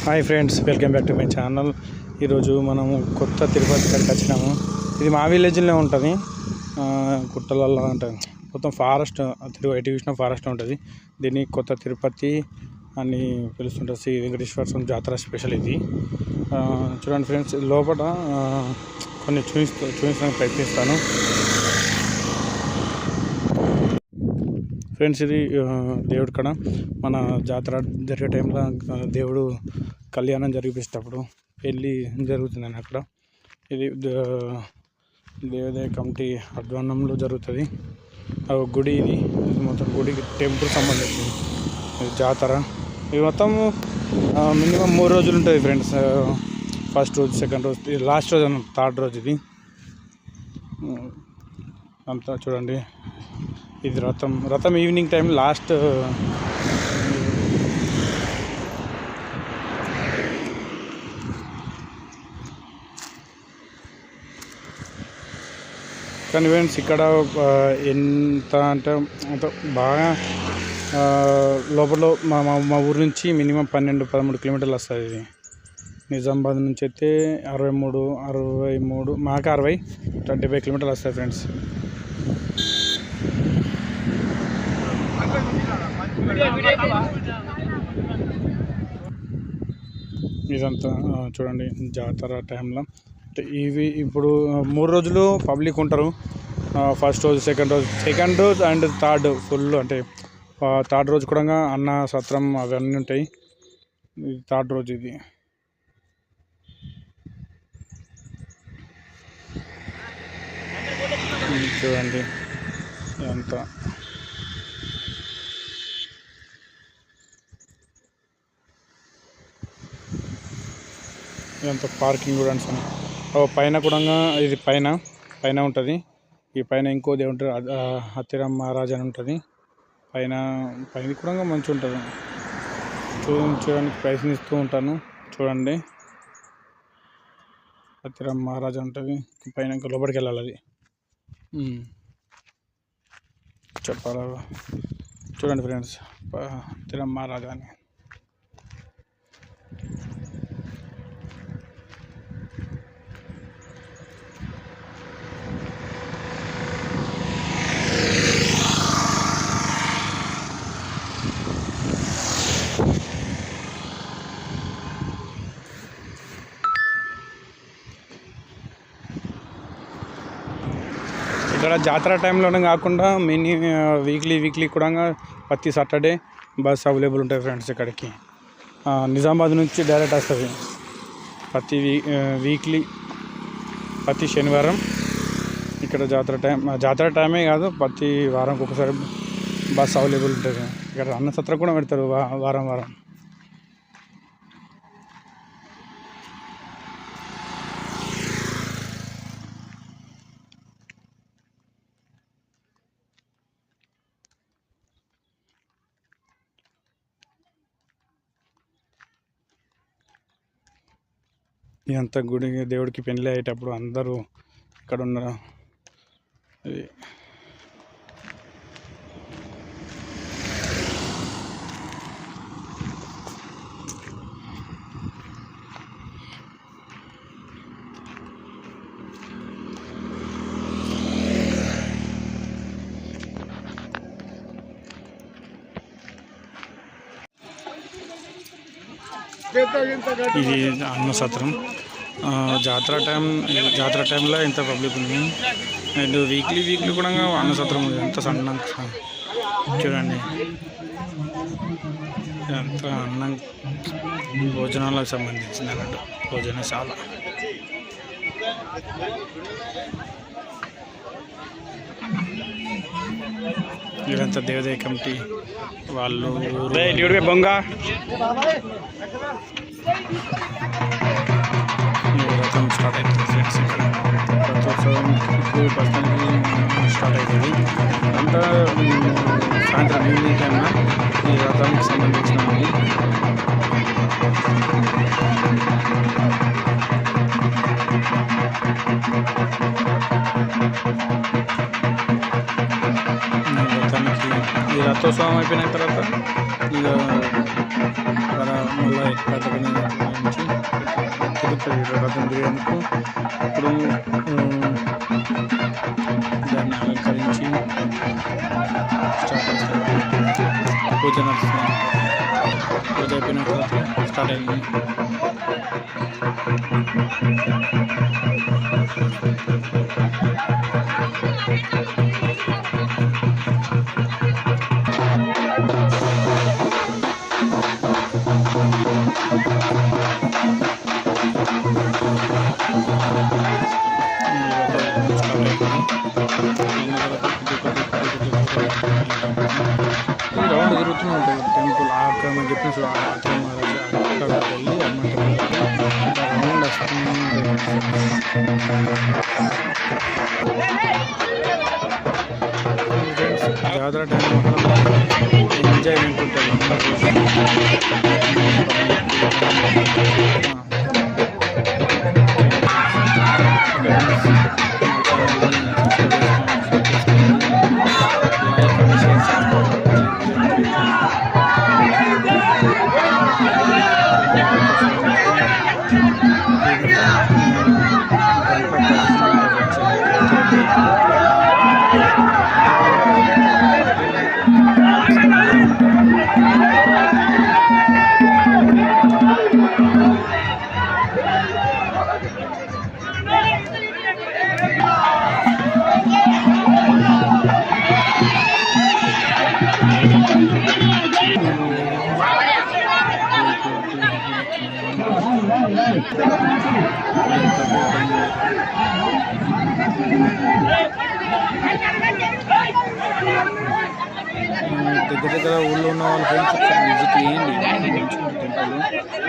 Hi friends, welcome back to my channel. ఈరోజు మనము కొత్త తిరుపతి కాడికి వచ్చినాము. ఇది మా విలేజ్లో ఉంటుంది, గుట్టలలో ఉంటుంది. మొత్తం ఫారెస్ట్, ఎటు చూసిన ఫారెస్ట్ ఉంటుంది. దీన్ని కొత్త తిరుపతి అని పిలుస్తుంటారు. శ్రీ వెంకటేశ్వర స్వామి జాతర స్పెషల్ ఇది. చూడండి ఫ్రెండ్స్, లోపల కొన్ని చూపించడానికి ప్రయత్నిస్తాను. ఫ్రెండ్స్, ఇది దేవుడి కాడ మన జాతర జరిగే టైంలో దేవుడు కళ్యాణం జరిపిస్తేటప్పుడు పెళ్ళి జరుగుతుందని అక్కడ. ఇది దేవాదాయ కమిటీ ఆధ్వర్యంలో జరుగుతుంది. గుడి ఇది మొత్తం గుడికి టెంపుల్ సంబంధించింది జాతర. ఇది మొత్తం మినిమం 3 రోజులు ఉంటుంది ఫ్రెండ్స్. ఫస్ట్ రోజు, సెకండ్ రోజు, ఇది లాస్ట్ రోజు అన్న, థర్డ్ రోజు ఇది అంతా. చూడండి, ఇది రథం ఈవినింగ్ టైం లాస్ట్. కానీ ఫ్రెండ్స్, ఇక్కడ ఎంత అంటే అంత బాగా లోపల మా ఊరు నుంచి మినిమం 12-13 కిలోమీటర్లు వస్తుంది. ఇది నిజామాబాద్ నుంచి అయితే 63 మాకు 70 కిలోమీటర్లు వస్తాయి ఫ్రెండ్స్. ఇదంతా చూడండి జాతర టైంలో. ఇవి ఇప్పుడు 3 రోజులు పబ్లిక్ ఉంటారు. ఫస్ట్ రోజు, సెకండ్ రోజు అండ్ థర్డ్ ఫుల్. అంటే థర్డ్ రోజు కూడా అన్న సత్రం అవన్నీ ఉంటాయి. ఇది థర్డ్ రోజు. ఇది చూడండి ఇదంతా. ఇదంతా పార్కింగ్ కూడా అని పైన కూడా. ఇది పైన ఉంటుంది. ఈ పైన ఇంకో దేవుడు హత్తిరామ్ మహారాజ్ అని ఉంటుంది. పైన కూడా మంచిగా ఉంటుంది. చూడడానికి ప్రయత్నిస్తూ ఉంటాను. చూడండి, హత్తిరామ్ మహారాజ్ ఉంటుంది. పైన ఇంకా లోపలికి వెళ్ళాలి. అది చెప్పాలా? చూడండి ఫ్రెండ్స్, హత్తిరామ్ మహారాజ్ అని. ఇక్కడ జాతర టైంలోనే కాకుండా వీక్లీ కూడా ప్రతి సాటర్డే బస్ అవైలబుల్ ఉంటాయి ఫ్రెండ్స్. ఇక్కడికి నిజామాబాద్ నుంచి డైరెక్ట్ వస్తుంది. ప్రతి శనివారం ఇక్కడ జాతర టైమే కాదు, ప్రతి వారంకి ఒకసారి బస్ అవైలబుల్ ఉంటుంది. ఇక్కడ అన్న సత్రం కూడా పెడతారు వారం. ఇదంతా గుడి. దేవుడికి పెళ్ళి అయ్యేటప్పుడు అందరూ ఇక్కడ ఉన్నారు. ఇది అన్న సత్రం. జాతర టైంలో ఎంత పబ్లిక్ ఉంది. అండ్ వీక్లీ కూడా అన్న సత్రం ఉంది. ఎంత సన్న చూడండి, ఎంత అన్నం భోజనాలకు సంబంధించింది అన్నట్టు. భోజనశాల. ఇదంతా దేవాదాయ కమిటీ వాళ్ళు బొంగ. రథం స్టార్ట్ అవుతుంది ఫ్రెండ్స్. ఇక్కడ రథోత్సవం స్టార్ట్ అవుతుంది. అంతా సాయంత్రం ఈవినింగ్ టైంలో ఈ రథానికి సంబంధించిన రథానికి ఈ రథోత్సవం అయిపోయిన తర్వాత ఇక మళ్ళీ పతాకం తిరుగుతుంది రథం తిరిగేందుకు. ఇప్పుడు దాన్ని అలంకరించి స్టార్ట్ చేస్తారు. పూజ నడుస్తుంది. పూజ అయిపోయిన తర్వాత స్టార్ట్ అయింది. రౌండ్ తిరుగుతూనే ఉంటుంది టెంపుల్. అక్కడ మనం చెప్పిన అక్కడ వెళ్ళి రౌండ్ వస్తుంది. జాతర టైం ఎంజాయ్మెంట్ ఉంటుంది. దగ్గర ఊళ్ళో ఉన్న వాళ్ళ ఫ్రెండ్స్ ఒకసారి విజిట్ చేయండి. మంచిగా టెంపుల్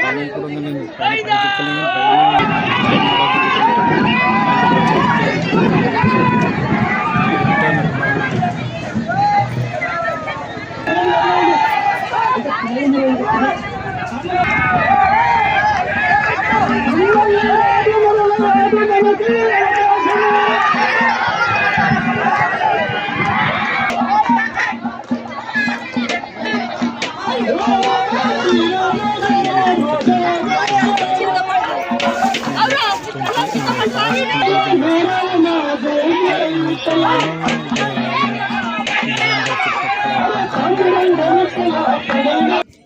పని కూడా ఉంది. నేను పైన